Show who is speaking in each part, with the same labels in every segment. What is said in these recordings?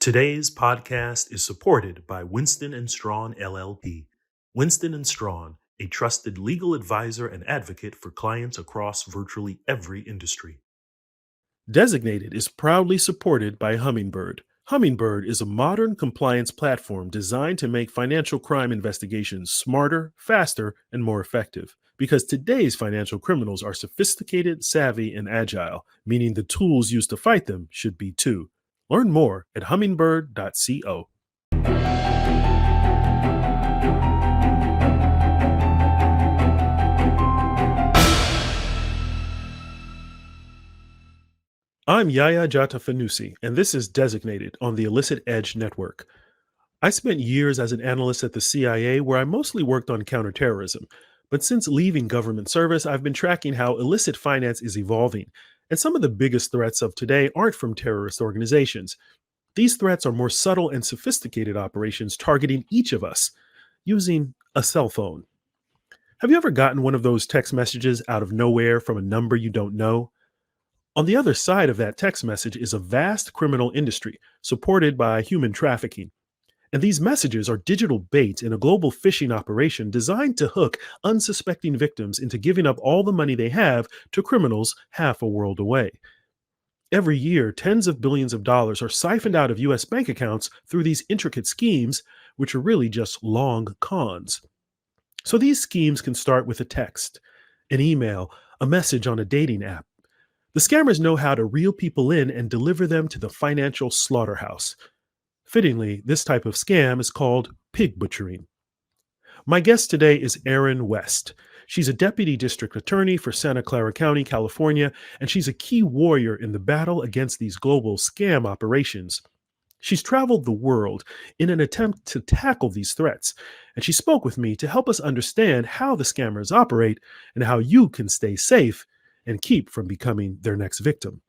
Speaker 1: Today's podcast is supported by Winston & Strawn LLP. Winston & Strawn, a trusted legal advisor and advocate for clients across virtually every industry. Designated is proudly supported by Hummingbird. Hummingbird is a modern compliance platform designed to make financial crime investigations smarter, faster, and more effective. Because today's financial criminals are sophisticated, savvy, and agile, meaning the tools used to fight them should be too. Learn more at hummingbird.co. I'm Yaya Jata Fanusie, and this is Designated on the Illicit Edge Network. I spent years as an analyst at the CIA where I mostly worked on counterterrorism. But since leaving government service, I've been tracking how illicit finance is evolving. And some of the biggest threats of today aren't from terrorist organizations. These threats are more subtle and sophisticated operations targeting each of us using a cell phone. Have you ever gotten one of those text messages out of nowhere from a number you don't know? On the other side of that text message is a vast criminal industry supported by human trafficking. And these messages are digital bait in a global phishing operation designed to hook unsuspecting victims into giving up all the money they have to criminals half a world away. Every year, tens of billions of dollars are siphoned out of US bank accounts through these intricate schemes, which are really just long cons. So these schemes can start with a text, an email, a message on a dating app. The scammers know how to reel people in and deliver them to the financial slaughterhouse. Fittingly, this type of scam is called pig butchering. My guest today is Erin West. She's a deputy district attorney for Santa Clara County, California, and she's a key warrior in the battle against these global scam operations. She's traveled the world in an attempt to tackle these threats, and she spoke with me to help us understand how the scammers operate and how you can stay safe and keep from becoming their next victim.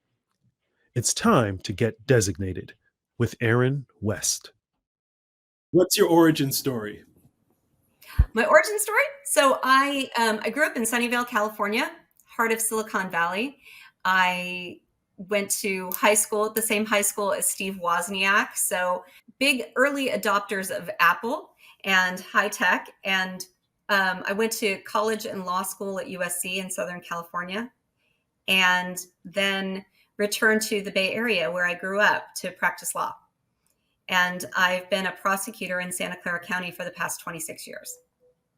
Speaker 1: It's time to get designated with Erin West. What's your origin story?
Speaker 2: My origin story? So I grew up in Sunnyvale, California, heart of Silicon Valley. I went to high school at the same high school as Steve Wozniak. So big early adopters of Apple and high tech. And I went to college and law school at USC in Southern California, and then returned to the Bay Area where I grew up to practice law. And I've been a prosecutor in Santa Clara County for the past 26 years.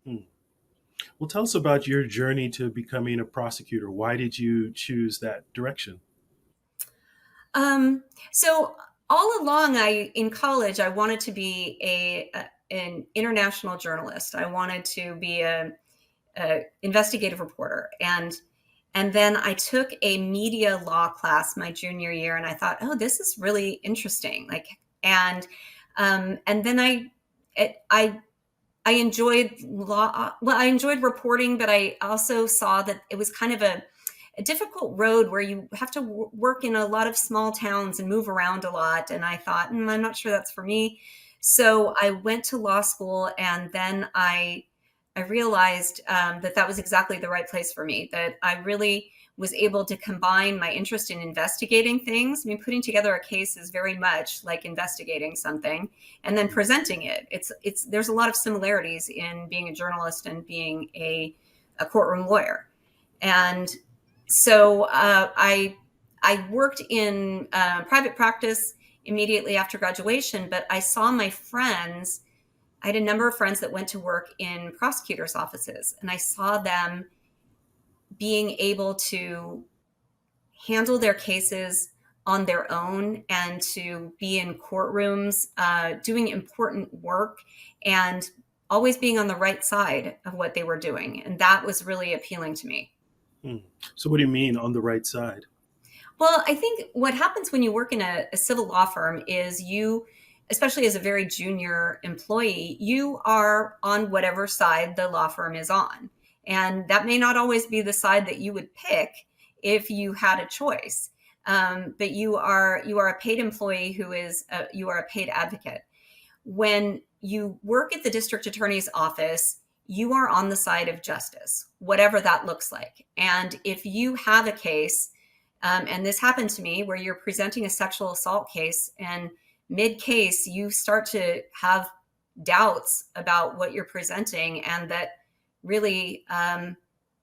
Speaker 1: Well, tell us about your journey to becoming a prosecutor. Why did you choose that direction?
Speaker 2: So all along, in college, I wanted to be an international journalist. I wanted to be a investigative reporter, and then I took a media law class my junior year, and I thought, oh, this is really interesting. And then I enjoyed law. Well, I enjoyed reporting, but I also saw that it was kind of a difficult road where you have to work in a lot of small towns and move around a lot. And I thought, I'm not sure that's for me. So I went to law school, and then I realized that was exactly the right place for me, that I really was able to combine my interest in investigating things. I mean, putting together a case is very much like investigating something and then presenting it. There's a lot of similarities in being a journalist and being a courtroom lawyer. And so I worked in private practice immediately after graduation, but I saw my friends. I had a number of friends that went to work in prosecutors' offices, and I saw them being able to handle their cases on their own and to be in courtrooms, doing important work, and always being on the right side of what they were doing. And that was really appealing to me.
Speaker 1: So what do you mean on the right side?
Speaker 2: Well, I think what happens when you work in a civil law firm is you, especially as a very junior employee, you are on whatever side the law firm is on. And that may not always be the side that you would pick if you had a choice. But you are a paid employee you are a paid advocate. When you work at the district attorney's office, you are on the side of justice, whatever that looks like. And if you have a case, and this happened to me, where you're presenting a sexual assault case and mid case, you start to have doubts about what you're presenting, and that really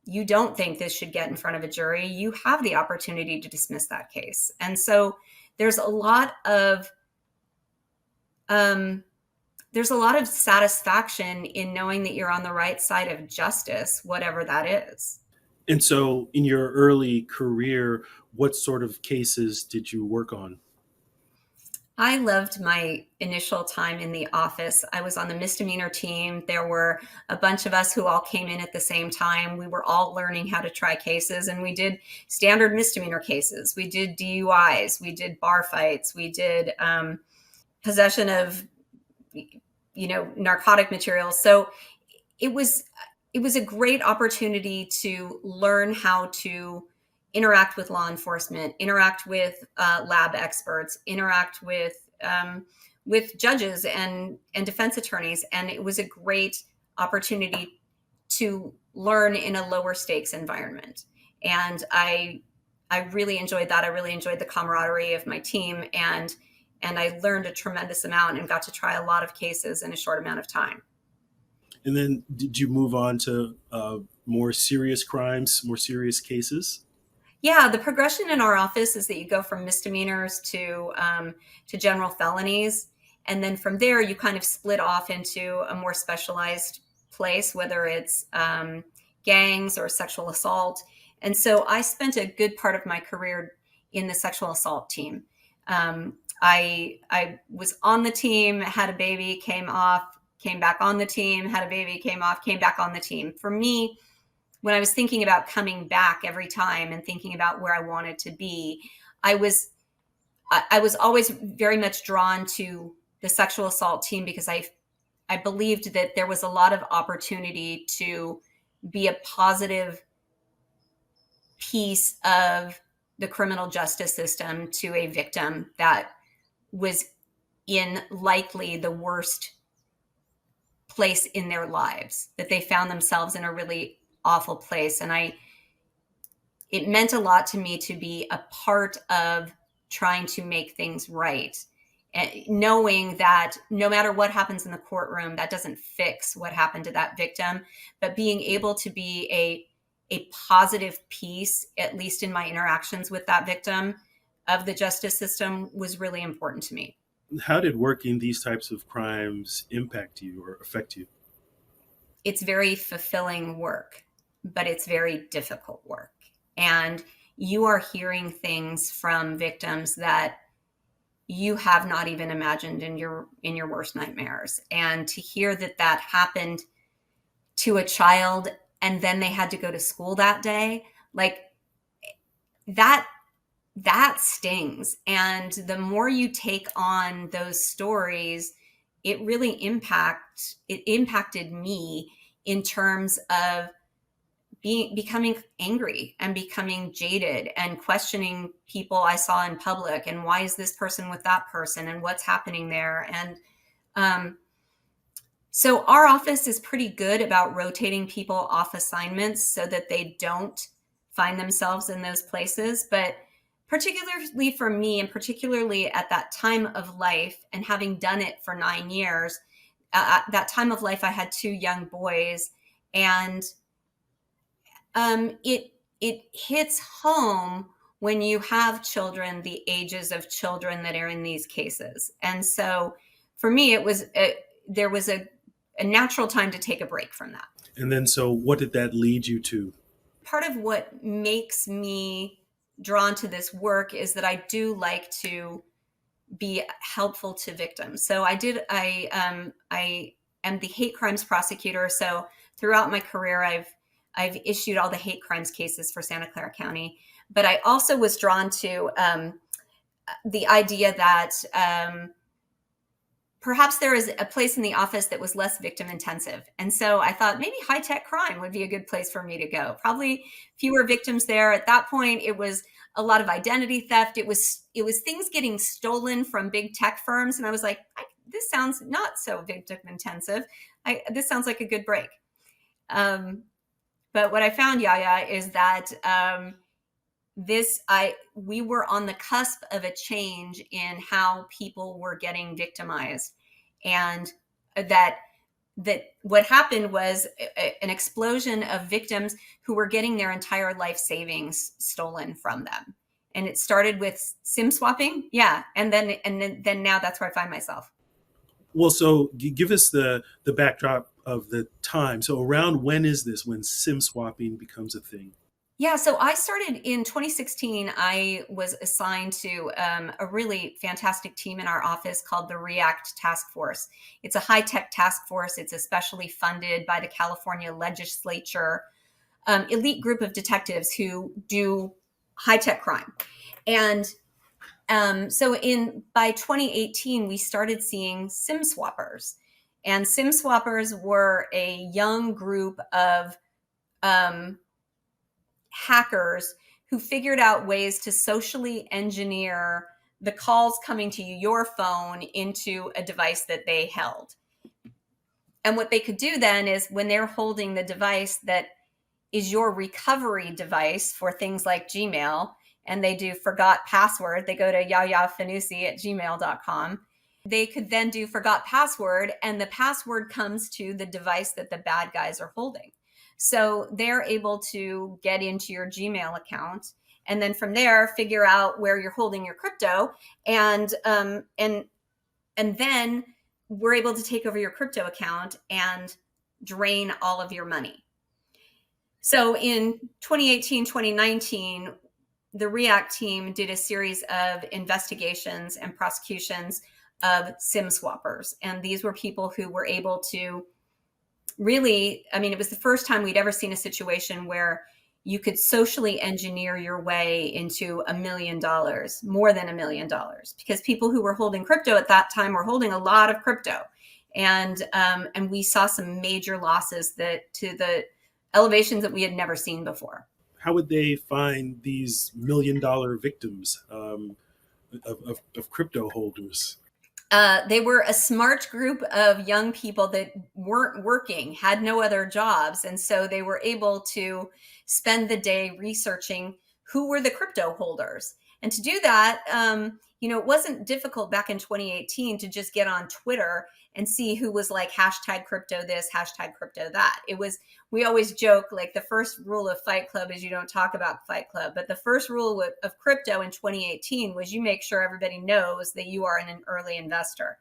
Speaker 2: you don't think this should get in front of a jury, you have the opportunity to dismiss that case. And so there's a lot of um, there's a lot of satisfaction in knowing that you're on the right side of justice, whatever that is.
Speaker 1: And so, in your early career, what sort of cases did you work on?
Speaker 2: I loved my initial time in the office. I was on the misdemeanor team. There were a bunch of us who all came in at the same time. We were all learning how to try cases, and we did standard misdemeanor cases. We did DUIs. We did bar fights. We did possession of, narcotic materials. So it was a great opportunity to learn how to interact with law enforcement, interact with lab experts, interact with judges and defense attorneys, and it was a great opportunity to learn in a lower stakes environment. And I really enjoyed that. I really enjoyed the camaraderie of my team, and I learned a tremendous amount and got to try a lot of cases in a short amount of time.
Speaker 1: And then, did you move on to more serious crimes, more serious cases?
Speaker 2: Yeah, the progression in our office is that you go from misdemeanors to general felonies, and then from there you kind of split off into a more specialized place, whether it's gangs or sexual assault. And so I spent a good part of my career in the sexual assault team. I was on the team, had a baby, came off, came back on the team, had a baby, came off, came back on the team. For me, when I was thinking about coming back every time and thinking about where I wanted to be, I was always very much drawn to the sexual assault team because I believed that there was a lot of opportunity to be a positive piece of the criminal justice system to a victim that was in likely the worst place in their lives, that they found themselves in a really awful place. And it meant a lot to me to be a part of trying to make things right, knowing that no matter what happens in the courtroom, that doesn't fix what happened to that victim, but being able to be a positive piece, at least in my interactions with that victim of the justice system, was really important to me.
Speaker 1: How did working these types of crimes impact you or affect you?
Speaker 2: It's very fulfilling work, but it's very difficult work. And you are hearing things from victims that you have not even imagined in your worst nightmares. And to hear that that happened to a child and then they had to go to school that day, like that stings. And the more you take on those stories, it really impacted me in terms of becoming angry and becoming jaded and questioning people I saw in public, and why is this person with that person and what's happening there. And so our office is pretty good about rotating people off assignments so that they don't find themselves in those places. But particularly for me, and particularly at that time of life, and having done it for 9 years, at that time of life, I had 2 young boys, and it hits home when you have children the ages of children that are in these cases. And so for me, there was a natural time to take a break from that.
Speaker 1: And then, so what did that lead you to?
Speaker 2: Part of what makes me drawn to this work is that I do like to be helpful to victims. So I am the hate crimes prosecutor. So throughout my career, I've issued all the hate crimes cases for Santa Clara County. But I also was drawn to the idea that perhaps there is a place in the office that was less victim intensive. And so I thought maybe high tech crime would be a good place for me to go. Probably fewer victims there. At that point, it was a lot of identity theft. It was things getting stolen from big tech firms. And I was like, this sounds not so victim intensive. This sounds like a good break. But what I found, Yaya, is that we were on the cusp of a change in how people were getting victimized, and that what happened was an explosion of victims who were getting their entire life savings stolen from them. And it started with sim swapping. Yeah. And then now that's where I find myself.
Speaker 1: Well, so give us the backdrop of the time. So around when is this when sim swapping becomes a thing?
Speaker 2: Yeah, so I started in 2016. I was assigned to a really fantastic team in our office called the React Task Force. It's a high tech task force. It's especially funded by the California legislature, elite group of detectives who do high tech crime. And so in by 2018, we started seeing SIM swappers, and SIM swappers were a young group of um, hackers who figured out ways to socially engineer the calls coming to your phone into a device that they held. And what they could do then is when they're holding the device that is your recovery device for things like Gmail, and they do forgot password, they go to Yaya Fanusie at gmail.com. They could then do forgot password, and the password comes to the device that the bad guys are holding. So they're able to get into your Gmail account, and then from there figure out where you're holding your crypto, and then we're able to take over your crypto account and drain all of your money. So in 2018, 2019, the React team did a series of investigations and prosecutions of SIM swappers. And these were people who were able to really, I mean, it was the first time we'd ever seen a situation where you could socially engineer your way into $1 million, more than $1 million, because people who were holding crypto at that time were holding a lot of crypto. And we saw some major losses to the elevations that we had never seen before.
Speaker 1: How would they find these $1 million victims of crypto holders?
Speaker 2: They were a smart group of young people that weren't working, had no other jobs. And so they were able to spend the day researching who were the crypto holders. And to do that, it wasn't difficult back in 2018 to just get on Twitter and see who was like hashtag crypto this, hashtag crypto that. We always joke, like, the first rule of Fight Club is you don't talk about Fight Club. But the first rule of crypto in 2018 was you make sure everybody knows that you are an early investor.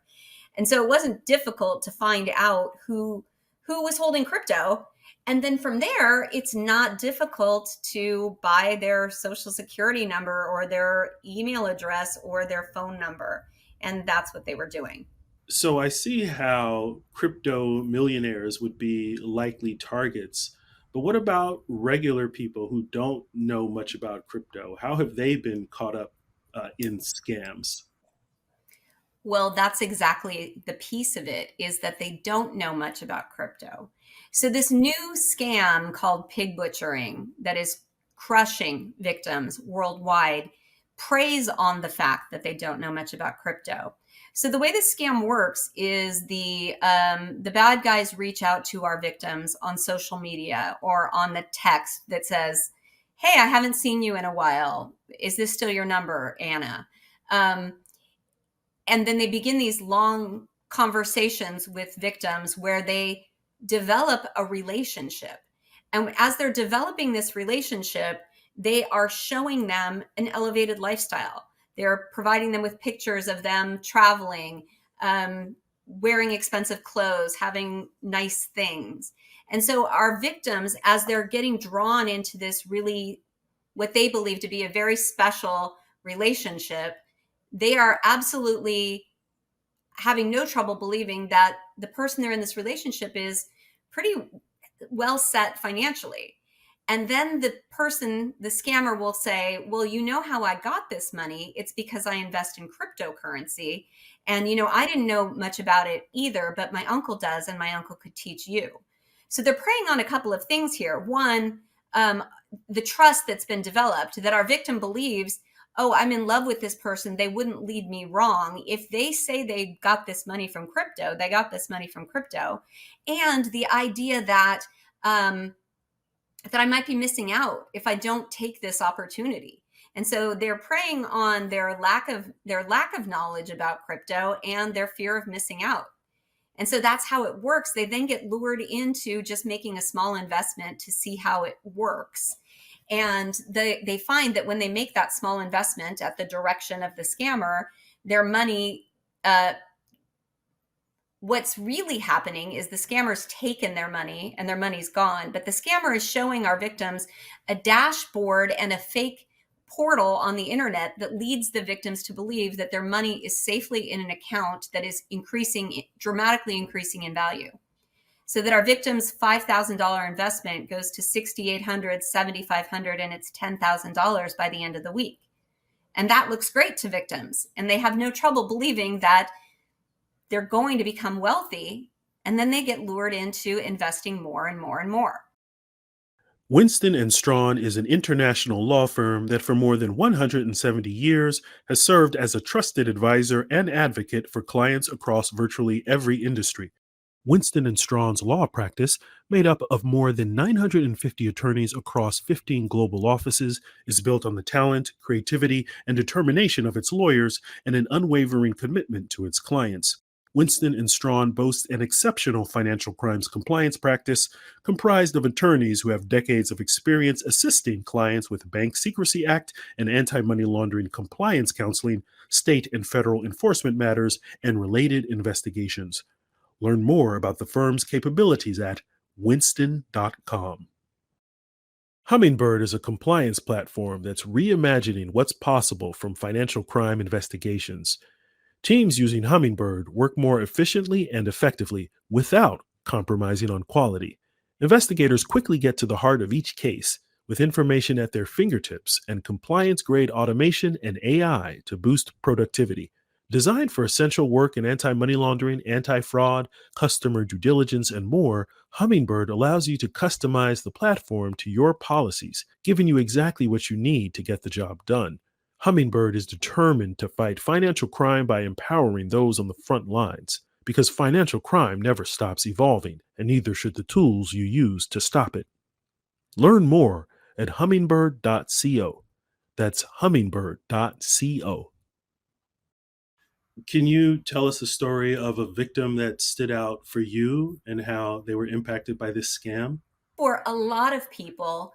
Speaker 2: And so it wasn't difficult to find out who was holding crypto. And then from there, it's not difficult to buy their social security number or their email address or their phone number. And that's what they were doing.
Speaker 1: So I see how crypto millionaires would be likely targets. But what about regular people who don't know much about crypto? How have they been caught up in scams?
Speaker 2: Well, that's exactly the piece of it, is that they don't know much about crypto. So this new scam called pig butchering that is crushing victims worldwide preys on the fact that they don't know much about crypto. So the way this scam works is the bad guys reach out to our victims on social media or on the text that says, "Hey, I haven't seen you in a while. Is this still your number, Anna?" And then they begin these long conversations with victims where they develop a relationship. And as they're developing this relationship, they are showing them an elevated lifestyle. They're providing them with pictures of them traveling, wearing expensive clothes, having nice things. And so our victims, as they're getting drawn into this really, what they believe to be a very special relationship, they are absolutely having no trouble believing that the person they're in this relationship is pretty well set financially. And then the scammer will say, "Well, you know how I got this money? It's because I invest in cryptocurrency. And, I didn't know much about it either, but my uncle does, and my uncle could teach you." So they're preying on a couple of things here. One, the trust that's been developed, that our victim believes, "Oh, I'm in love with this person. They wouldn't lead me wrong. If they say they got this money from crypto, they got this money from crypto." And the idea that I might be missing out if I don't take this opportunity. And so they're preying on their lack of knowledge about crypto and their fear of missing out. And so that's how it works. They then get lured into just making a small investment to see how it works. And they find that when they make that small investment at the direction of the scammer, their money, what's really happening is the scammer's taken their money and their money's gone. But the scammer is showing our victims a dashboard and a fake portal on the internet that leads the victims to believe that their money is safely in an account that is dramatically increasing in value. So that our victims' $5,000 investment goes to $6,800, $7,500, and it's $10,000 by the end of the week. And that looks great to victims. And they have no trouble believing that they're going to become wealthy. And then they get lured into investing more and more and more.
Speaker 1: Winston and Strawn is an international law firm that for more than 170 years has served as a trusted advisor and advocate for clients across virtually every industry. Winston and Strawn's law practice, made up of more than 950 attorneys across 15 global offices, is built on the talent, creativity, and determination of its lawyers and an unwavering commitment to its clients. Winston and Strawn boasts an exceptional financial crimes compliance practice comprised of attorneys who have decades of experience assisting clients with Bank Secrecy Act and anti-money laundering compliance counseling, state and federal enforcement matters, and related investigations. Learn more about the firm's capabilities at winston.com. Hummingbird is a compliance platform that's reimagining what's possible from financial crime investigations. Teams using Hummingbird work more efficiently and effectively without compromising on quality. Investigators quickly get to the heart of each case with information at their fingertips and compliance-grade automation and AI to boost productivity. Designed for essential work in anti-money laundering, anti-fraud, customer due diligence, and more, Hummingbird allows you to customize the platform to your policies, giving you exactly what you need to get the job done. Hummingbird is determined to fight financial crime by empowering those on the front lines, because financial crime never stops evolving, and neither should the tools you use to stop it. Learn more at hummingbird.co. That's hummingbird.co. Can you tell us a story of a victim that stood out for you and how they were impacted by this scam?
Speaker 2: For a lot of people,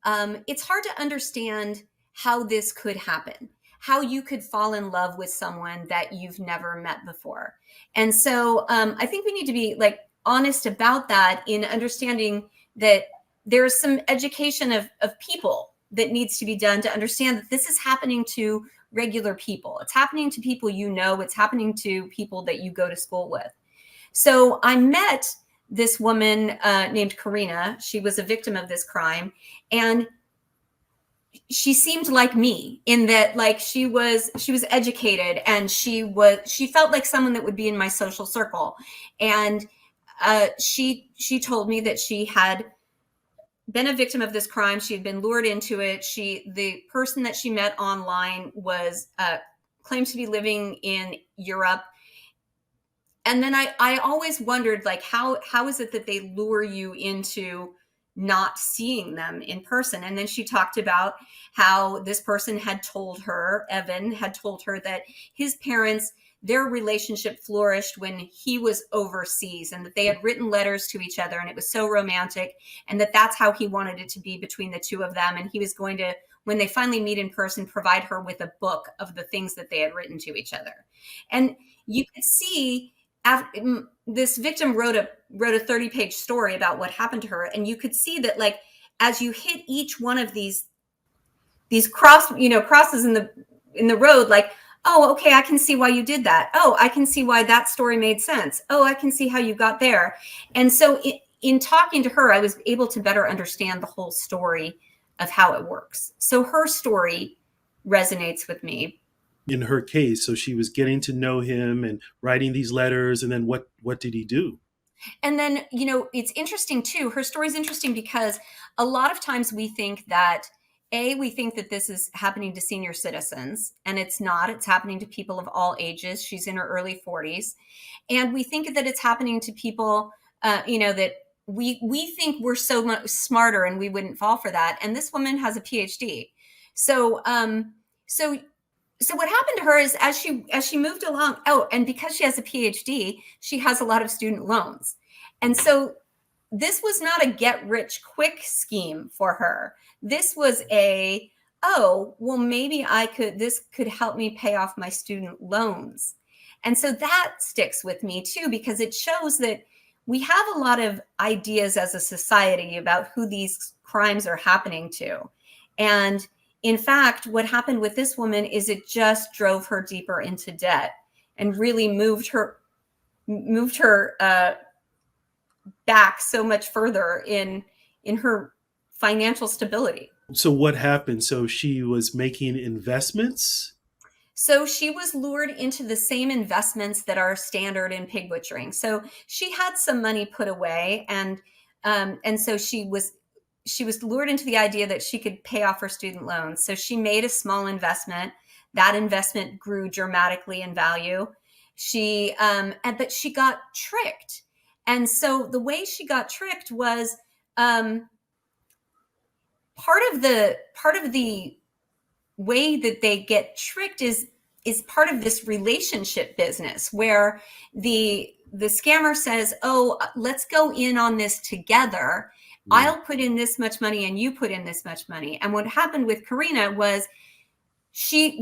Speaker 2: it's hard to understand how this could happen, how you could fall in love with someone that you've never met before. And so I think we need to be like honest about that in understanding that there's some education of people that needs to be done to understand that this is happening to regular people. It's happening to people you know, it's happening to people that you go to school with. So I met this woman named Karina. She was a victim of this crime. And she seemed like me in that like she was educated, and she felt like someone that would be in my social circle. And she told me that she had been a victim of this crime. She had been lured into it. The person that she met online was claimed to be living in Europe. And then I always wondered, like, how is it that they lure you into not seeing them in person? And then she talked about how this person had told her, Evan had told her, that his parents, their relationship flourished when he was overseas, and that they had written letters to each other, and it was so romantic, and that's how he wanted it to be between the two of them. And he was going to, when they finally meet in person, provide her with a book of the things that they had written to each other. And you could see this victim wrote a 30-page story about what happened to her, and you could see that, like, as you hit each one of these crosses in the road, like, oh, okay, I can see why you did that. Oh, I can see why that story made sense. Oh, I can see how you got there. And so in talking to her, I was able to better understand the whole story of how it works. So her story resonates with me.
Speaker 1: In her case, so she was getting to know him and writing these letters, and then what did he do?
Speaker 2: And then, it's interesting too. Her story is interesting because a lot of times we think that this is happening to senior citizens, and it's not. It's happening to people of all ages. She's in her early 40s. And we think that it's happening to people, that we think we're so much smarter and we wouldn't fall for that. And this woman has a PhD. So, so so what happened to her is as she moved along, and because she has a PhD, she has a lot of student loans. And so this was not a get rich quick scheme for her. This was oh, well, maybe this could help me pay off my student loans. And so that sticks with me too, because it shows that we have a lot of ideas as a society about who these crimes are happening to. And in fact, what happened with this woman is it just drove her deeper into debt and really moved her back so much further in her financial stability.
Speaker 1: So what happened? So she was making investments.
Speaker 2: So she was lured into the same investments that are standard in pig butchering. So she had some money put away, and so she was lured into the idea that she could pay off her student loans. So she made a small investment. That investment grew dramatically in value. But she got tricked. And so the way she got tricked was part of the way that they get tricked is part of this relationship business where the scammer says, oh, let's go in on this together. I'll put in this much money and you put in this much money. And what happened with Karina was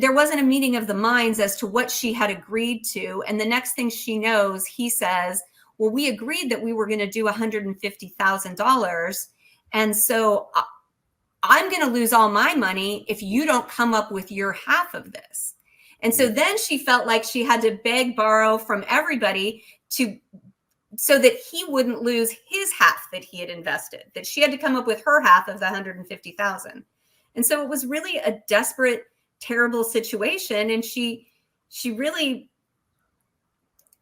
Speaker 2: there wasn't a meeting of the minds as to what she had agreed to. And the next thing she knows, he says, well, we agreed that we were going to do $150,000. And so I'm going to lose all my money if you don't come up with your half of this. And so then she felt like she had to beg, borrow from everybody so that he wouldn't lose his half that he had invested, that she had to come up with her half of the 150,000. And so it was really a desperate, terrible situation. And she really,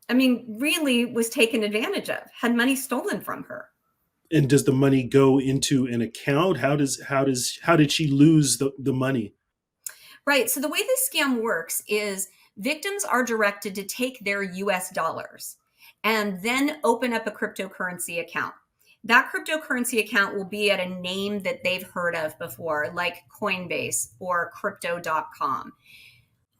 Speaker 2: really was taken advantage of, had money stolen from her.
Speaker 1: And does the money go into an account? How did she lose the money?
Speaker 2: Right. So the way this scam works is victims are directed to take their US dollars and then open up a cryptocurrency account. That cryptocurrency account will be at a name that they've heard of before, like Coinbase or crypto.com.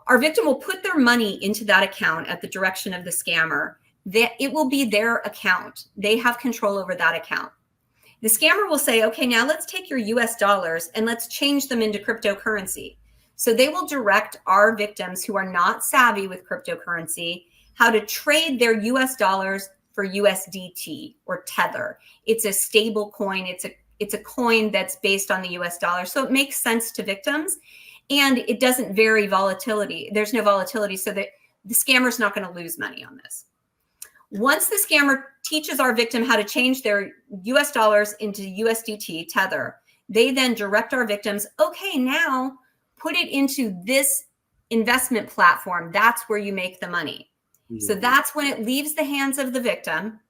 Speaker 2: Our victim will put their money into that account at the direction of the scammer. It will be their account. They have control over that account. The scammer will say, okay, now let's take your US dollars and let's change them into cryptocurrency. So they will direct our victims who are not savvy with cryptocurrency how to trade their US dollars for USDT or Tether. It's a stable coin. It's a coin that's based on the US dollar. So it makes sense to victims and it doesn't vary volatility. There's no volatility so that the scammer's not going to lose money on this. Once the scammer teaches our victim how to change their US dollars into USDT, Tether, they then direct our victims, okay, now put it into this investment platform. That's where you make the money. So that's when it leaves the hands of the victim.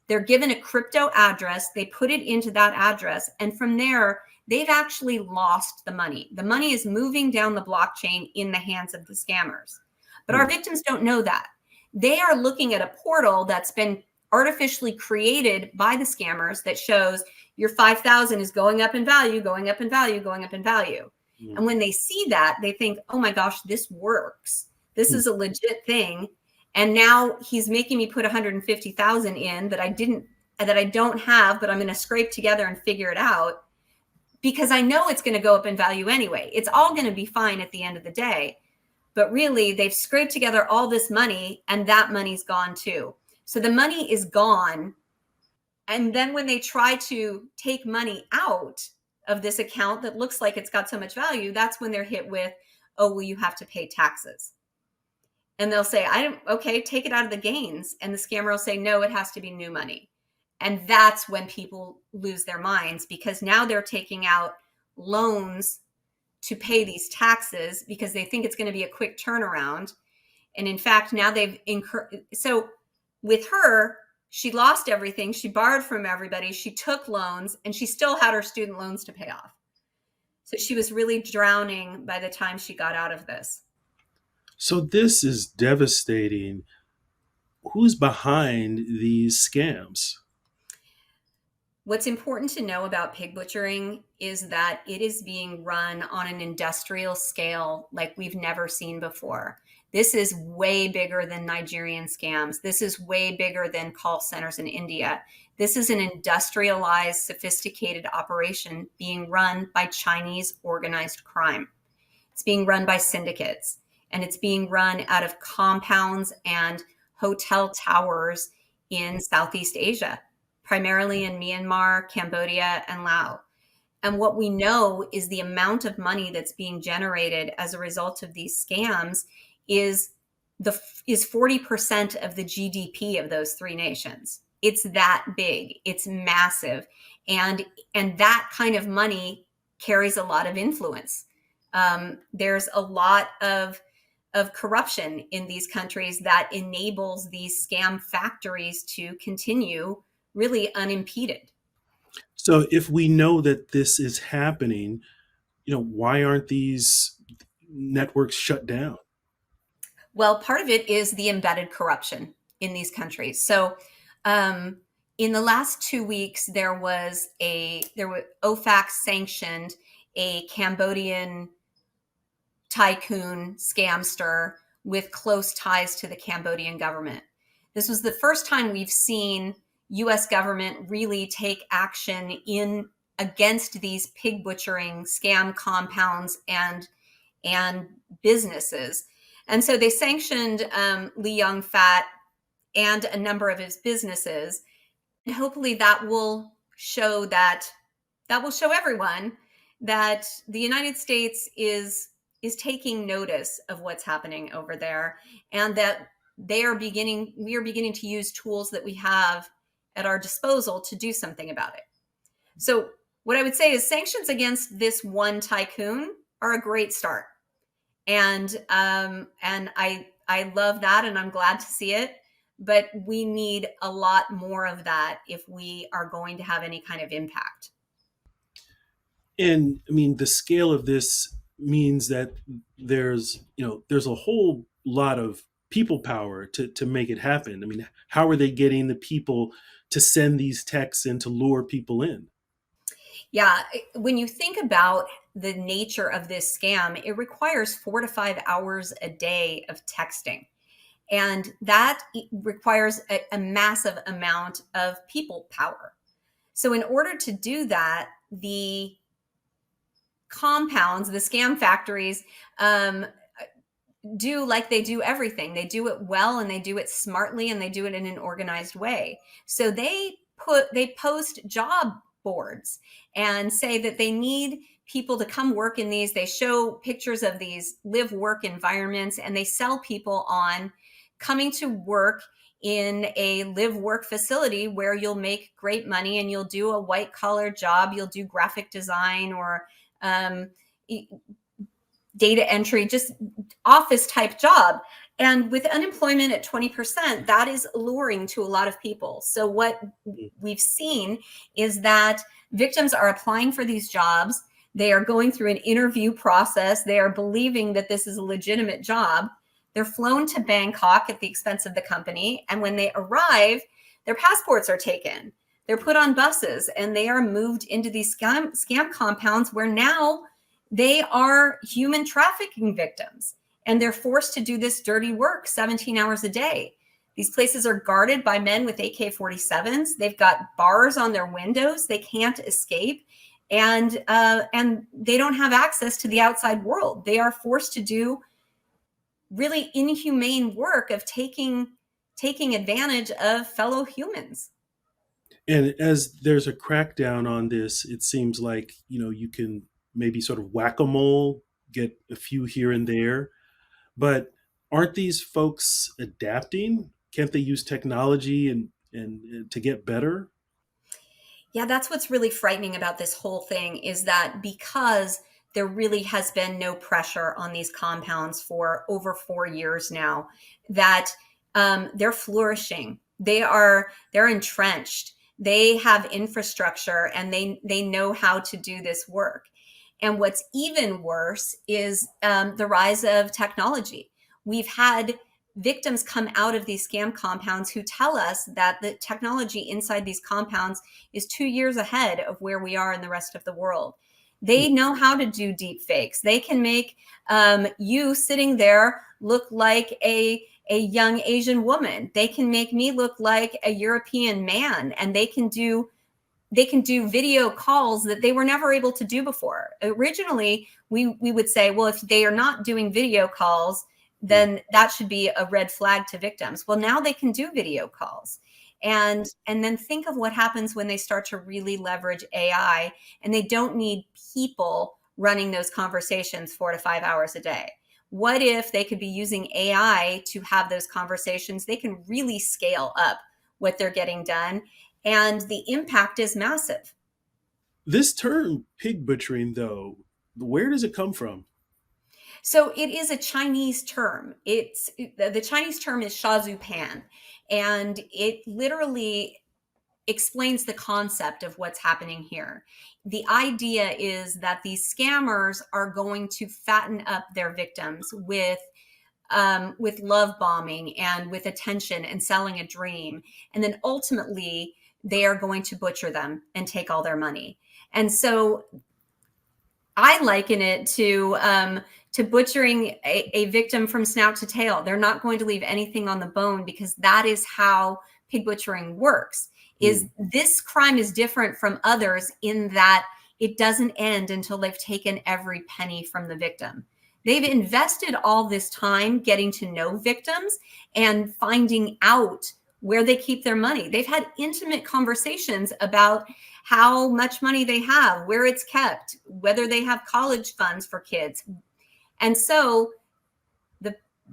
Speaker 2: They're given a crypto address. They put it into that address. And from there, they've actually lost the money. The money is moving down the blockchain in the hands of the scammers. But our victims don't know that. They are looking at a portal that's been artificially created by the scammers that shows your 5,000 is going up in value, going up in value, going up in value. And when they see that, they think, oh my gosh, this works. This is a legit thing. And now he's making me put 150,000 in that I don't have, but I'm going to scrape together and figure it out because I know it's going to go up in value anyway. It's all going to be fine at the end of the day. But really, they've scraped together all this money and that money's gone too. So the money is gone. And then when they try to take money out of this account that looks like it's got so much value, that's when they're hit with, oh, well, you have to pay taxes. And they'll say, okay, take it out of the gains. And the scammer will say, no, it has to be new money. And that's when people lose their minds because now they're taking out loans to pay these taxes because they think it's going to be a quick turnaround. And in fact, now they've incurred. So with her, she lost everything. She borrowed from everybody. She took loans and she still had her student loans to pay off. So she was really drowning by the time she got out of this.
Speaker 1: So this is devastating. Who's behind these scams?
Speaker 2: What's important to know about pig butchering is that it is being run on an industrial scale like we've never seen before. This is way bigger than Nigerian scams. This is way bigger than call centers in India. This is an industrialized, sophisticated operation being run by Chinese organized crime. It's being run by syndicates, and it's being run out of compounds and hotel towers in Southeast Asia, primarily in Myanmar, Cambodia, and Laos. And what we know is the amount of money that's being generated as a result of these scams is is 40% of the GDP of those three nations. It's that big. It's massive. And that kind of money carries a lot of influence. There's a lot of corruption in these countries that enables these scam factories to continue really unimpeded.
Speaker 1: So if we know that this is happening, why aren't these networks shut down?
Speaker 2: Well, part of it is the embedded corruption in these countries. So, in the last 2 weeks, there was OFAC sanctioned a Cambodian tycoon scamster with close ties to the Cambodian government. This was the first time we've seen US government really take action in against these pig butchering scam compounds and businesses. And so they sanctioned Lee Young Fat and a number of his businesses. And hopefully that will show everyone that the United States is taking notice of what's happening over there, and that we are beginning to use tools that we have at our disposal to do something about it. So what I would say is sanctions against this one tycoon are a great start. And I love that, and I'm glad to see it. But we need a lot more of that if we are going to have any kind of impact.
Speaker 1: And I mean, the scale of this means that there's a whole lot of people power to make it happen. I mean, how are they getting the people to send these texts and to lure people in?
Speaker 2: Yeah, when you think about the nature of this scam, it requires 4 to 5 hours a day of texting. And that requires a massive amount of people power. So, in order to do that, the compounds, the scam factories, do like they do everything. They do it well, and they do it smartly, and they do it in an organized way. So they post job boards and say that they need people to come work in these. They show pictures of these live work environments, and they sell people on coming to work in a live work facility where you'll make great money and you'll do a white collar job. You'll do graphic design or data entry, just office type job. And with unemployment at 20%, that is alluring to a lot of people. So what we've seen is that victims are applying for these jobs. They are going through an interview process. They are believing that this is a legitimate job. They're flown to Bangkok at the expense of the company. And when they arrive, their passports are taken. They're put on buses, and they are moved into these scam compounds where now they are human trafficking victims, and they're forced to do this dirty work 17 hours a day. These places are guarded by men with AK-47s. They've got bars on their windows. They can't escape, and they don't have access to the outside world. They are forced to do really inhumane work of taking advantage of fellow humans.
Speaker 1: And as there's a crackdown on this, it seems like, you can maybe sort of whack-a-mole, get a few here and there. But aren't these folks adapting? Can't they use technology and to get better?
Speaker 2: Yeah, that's what's really frightening about this whole thing, is that because there really has been no pressure on these compounds for over 4 years now, that they're flourishing. They're entrenched. They have infrastructure, and they know how to do this work. And what's even worse is the rise of technology. We've had victims come out of these scam compounds who tell us that the technology inside these compounds is 2 years ahead of where we are in the rest of the world. They know how to do deep fakes. They can make you sitting there look like a young Asian woman. They can make me look like a European man, and they can do video calls that they were never able to do before. Originally, we would say, well, if they are not doing video calls, then that should be a red flag to victims. Well, now they can do video calls. And then think of what happens when they start to really leverage AI, and they don't need people running those conversations 4 to 5 hours a day. What if they could be using AI to have those conversations? They can really scale up what they're getting done, and the impact is massive.
Speaker 1: This term, pig butchering, though, where does it come from?
Speaker 2: So it is a Chinese term. The Chinese term is shazupan, and it literally explains the concept of what's happening here. The idea is that these scammers are going to fatten up their victims with love bombing and with attention and selling a dream, and then ultimately they are going to butcher them and take all their money. And so I liken it to butchering a victim from snout to tail. They're not going to leave anything on the bone, because that is how pig butchering works. Is this crime is different from others in that it doesn't end until they've taken every penny from the victim. They've invested all this time getting to know victims and finding out where they keep their money. They've had intimate conversations about how much money they have, where it's kept, whether they have college funds for kids. And so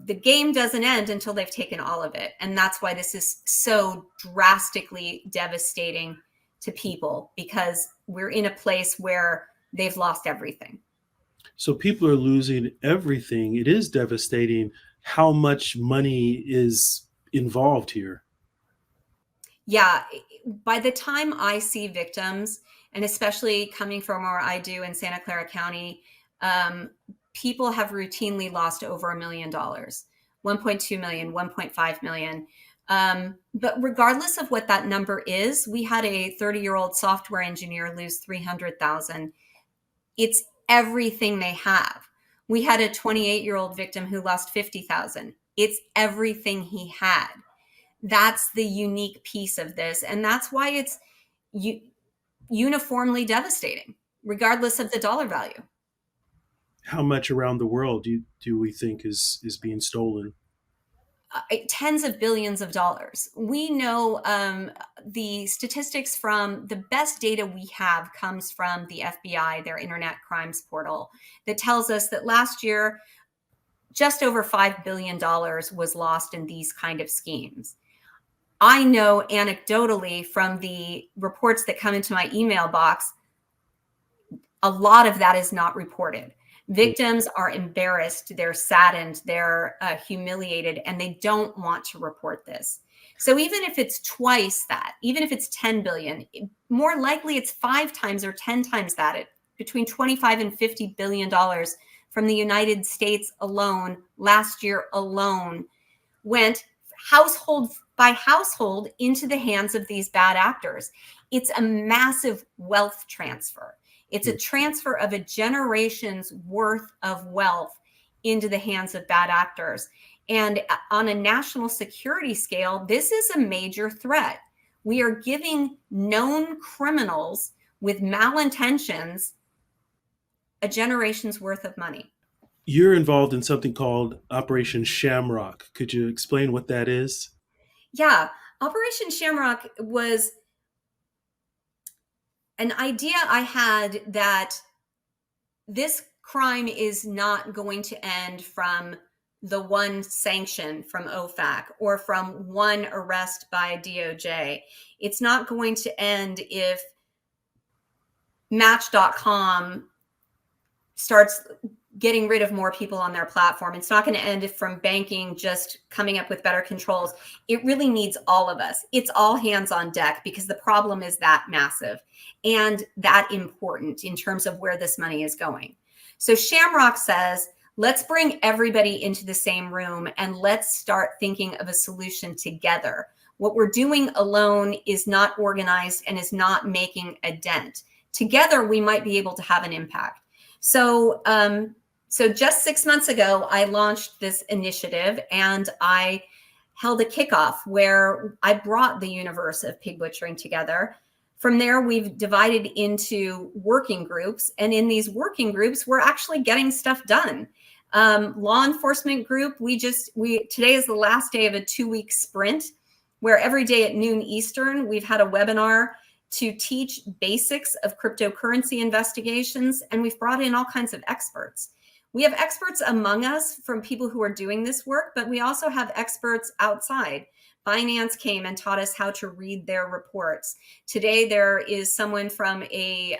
Speaker 2: the game doesn't end until they've taken all of it. And that's why this is so drastically devastating to people, because we're in a place where they've lost everything.
Speaker 1: So people are losing everything. It is devastating how much money is involved here.
Speaker 2: Yeah. By the time I see victims, and especially coming from where I do in Santa Clara County, people have routinely lost over $1 million, 1.2 million, 1.5 million. But regardless of what that number is, we had a 30-year-old software engineer lose 300,000. It's everything they have. We had a 28-year-old victim who lost 50,000. It's everything he had. That's the unique piece of this. And that's why it's uniformly devastating, regardless of the dollar value.
Speaker 1: How much around the world do we think is being stolen?
Speaker 2: Tens of billions of dollars. We know the statistics from the best data we have comes from the FBI, their internet crimes portal, that tells us that last year, just over $5 billion was lost in these kind of schemes. I know anecdotally from the reports that come into my email box, a lot of that is not reported. Victims are embarrassed, they're saddened, they're humiliated, and they don't want to report this. So even if it's twice that, even if it's 10 billion, more likely it's 5 times or 10 times that. Between 25 and $50 billion from the United States alone, last year alone, went household by household into the hands of these bad actors. It's a massive wealth transfer. It's a transfer of a generation's worth of wealth into the hands of bad actors. And on a national security scale, this is a major threat. We are giving known criminals with malintentions a generation's worth of money.
Speaker 1: You're involved in something called Operation Shamrock. Could you explain what that is?
Speaker 2: Yeah, Operation Shamrock was an idea I had that this crime is not going to end from the one sanction from OFAC or from one arrest by DOJ. It's not going to end if Match.com starts getting rid of more people on their platform. It's not going to end from banking just coming up with better controls. It really needs all of us. It's all hands on deck, because the problem is that massive and that important in terms of where this money is going. So Shamrock says, Let's bring everybody into the same room and let's start thinking of a solution together. What we're doing alone is not organized and is not making a dent. Together, we might be able to have an impact. So, so just 6 months ago, I launched this initiative and I held a kickoff where I brought the universe of pig butchering together. From there, we've divided into working groups. And in these working groups, we're actually getting stuff done. Law enforcement group, today is the last day of a 2-week sprint where every day at noon Eastern, we've had a webinar to teach basics of cryptocurrency investigations. And we've brought in all kinds of experts. We have experts among us from people who are doing this work, but we also have experts outside. Finance came and taught us how to read their reports. Today, there is someone from a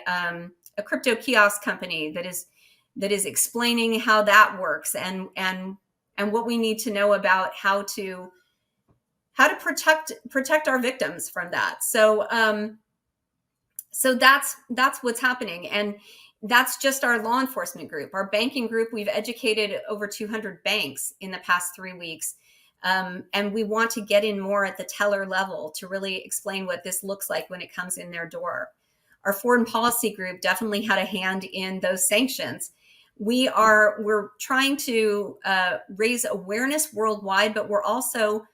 Speaker 2: crypto kiosk company that is explaining how that works and what we need to know about how to protect our victims from that. So that's what's happening. And that's just our law enforcement group. Our banking group, we've educated over 200 banks in the past 3 weeks. And we want to get in more at the teller level to really explain what this looks like when it comes in their door. Our foreign policy group definitely had a hand in those sanctions. We're trying to raise awareness worldwide, but we're also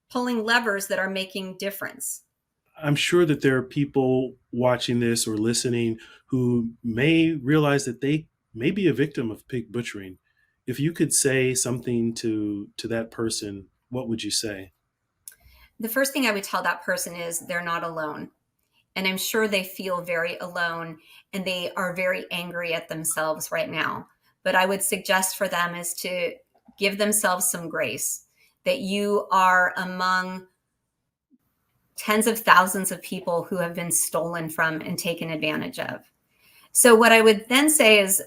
Speaker 2: pulling levers that are making difference.
Speaker 1: I'm sure that there are people watching this or listening who may realize that they may be a victim of pig butchering. If you could say something to that person, what would you say?
Speaker 2: The first thing I would tell that person is they're not alone. And I'm sure they feel very alone and they are very angry at themselves right now. But I would suggest for them is to give themselves some grace, that you are among tens of thousands of people who have been stolen from and taken advantage of. So what I would then say is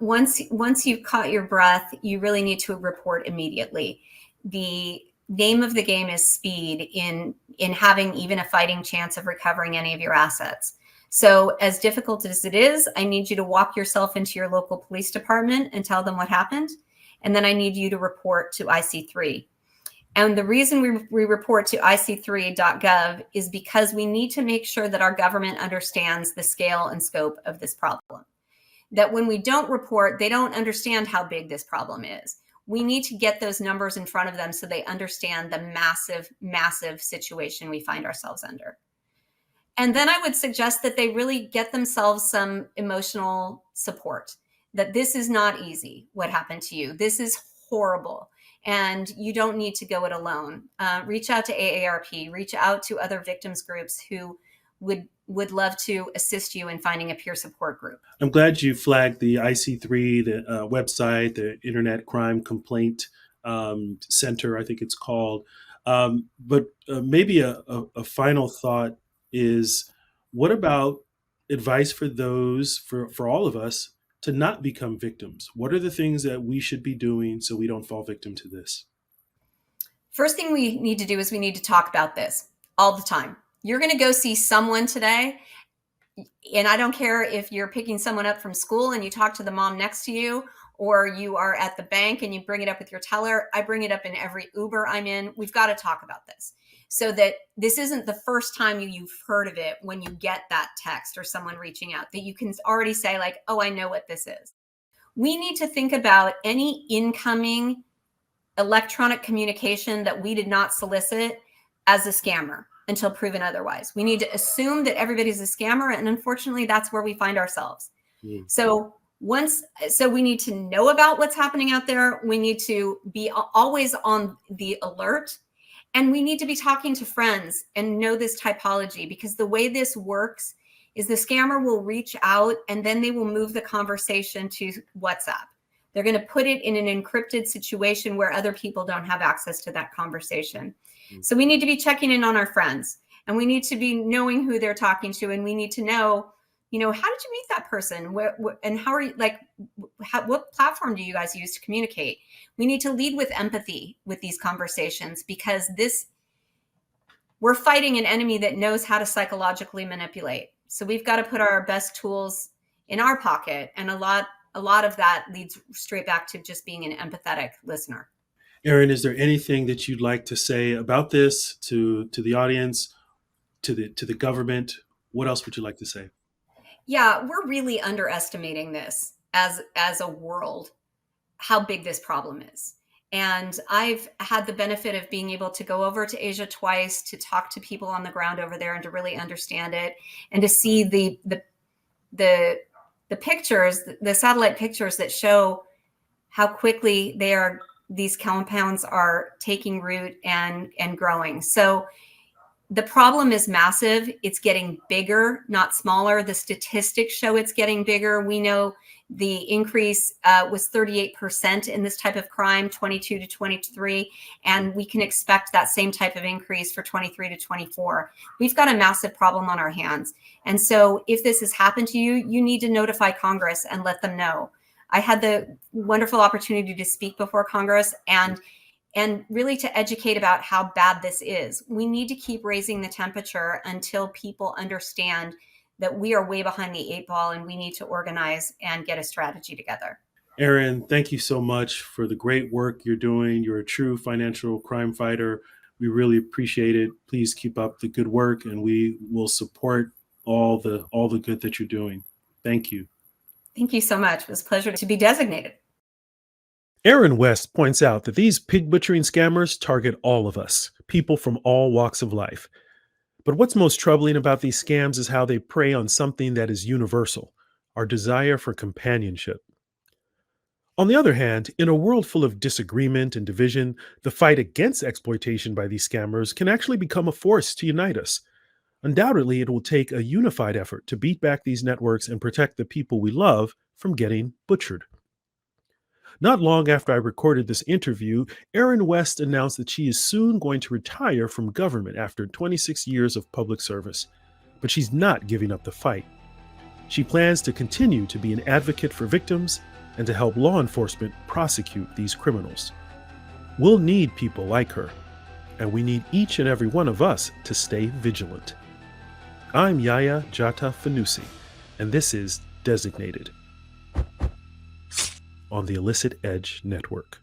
Speaker 2: once you've caught your breath, you really need to report immediately. The name of the game is speed in having even a fighting chance of recovering any of your assets. So as difficult as it is, I need you to walk yourself into your local police department and tell them what happened. And then I need you to report to IC3. And the reason we report to ic3.gov is because we need to make sure that our government understands the scale and scope of this problem. That when we don't report, they don't understand how big this problem is. We need to get those numbers in front of them so they understand the massive, massive situation we find ourselves under. And then I would suggest that they really get themselves some emotional support, that this is not easy, what happened to you. This is horrible. And you don't need to go it alone. Reach out to AARP, reach out to other victims groups who would love to assist you in finding a peer support group.
Speaker 1: I'm glad you flagged the IC3, the website, the Internet Crime Complaint Center, I think it's called. But maybe a final thought is, what about advice for those, for all of us, to not become victims? What are the things that we should be doing so we don't fall victim to this?
Speaker 2: First thing we need to do is we need to talk about this all the time. You're going to go see someone today, and I don't care if you're picking someone up from school and you talk to the mom next to you, or you are at the bank and you bring it up with your teller. I bring it up in every Uber I'm in. We've got to talk about this so that this isn't the first time you've heard of it when you get that text or someone reaching out, that you can already say like, oh, I know what this is. We need to think about any incoming electronic communication that we did not solicit as a scammer until proven otherwise. We need to assume that everybody's a scammer, and unfortunately, that's where we find ourselves.
Speaker 1: Mm.
Speaker 2: So we need to know about what's happening out there. We need to be always on the alert, and we need to be talking to friends and know this typology, because the way this works is the scammer will reach out and then they will move the conversation to WhatsApp. They're going to put it in an encrypted situation where other people don't have access to that conversation. So we need to be checking in on our friends, and we need to be knowing who they're talking to. And we need to know, how did you meet that person? And how are you, what platform do you guys use to communicate? We need to lead with empathy with these conversations, because we're fighting an enemy that knows how to psychologically manipulate. So we've got to put our best tools in our pocket. And a lot a lot of that leads straight back to just being an empathetic listener.
Speaker 1: Erin, is there anything that you'd like to say about this to the audience, to the government? What else would you like to say?
Speaker 2: Yeah, we're really underestimating this as a world, how big this problem is. And I've had the benefit of being able to go over to Asia twice to talk to people on the ground over there and to really understand it and to see the pictures, the satellite pictures that show how quickly these compounds are taking root and growing. So the problem is massive. It's getting bigger, not smaller. The statistics show it's getting bigger. We know the increase was 38% in this type of crime, 22 to 23, and we can expect that same type of increase for 23 to 24. We've got a massive problem on our hands. And so if this has happened to you, you need to notify Congress and let them know. I had the wonderful opportunity to speak before Congress and really to educate about how bad this is. We need to keep raising the temperature until people understand that we are way behind the 8 ball and we need to organize and get a strategy together.
Speaker 1: Erin, thank you so much for the great work you're doing. You're a true financial crime fighter. We really appreciate it. Please keep up the good work, and we will support all the good that you're doing. Thank you.
Speaker 2: Thank you so much. It was a pleasure to be designated.
Speaker 1: Erin West points out that these pig butchering scammers target all of us, people from all walks of life. But what's most troubling about these scams is how they prey on something that is universal, our desire for companionship. On the other hand, in a world full of disagreement and division, the fight against exploitation by these scammers can actually become a force to unite us. Undoubtedly, it will take a unified effort to beat back these networks and protect the people we love from getting butchered. Not long after I recorded this interview, Erin West announced that she is soon going to retire from government after 26 years of public service. But she's not giving up the fight. She plans to continue to be an advocate for victims and to help law enforcement prosecute these criminals. We'll need people like her, and we need each and every one of us to stay vigilant. I'm Yaya Jata Fanusie, and this is Designated on the Illicit Edge Network.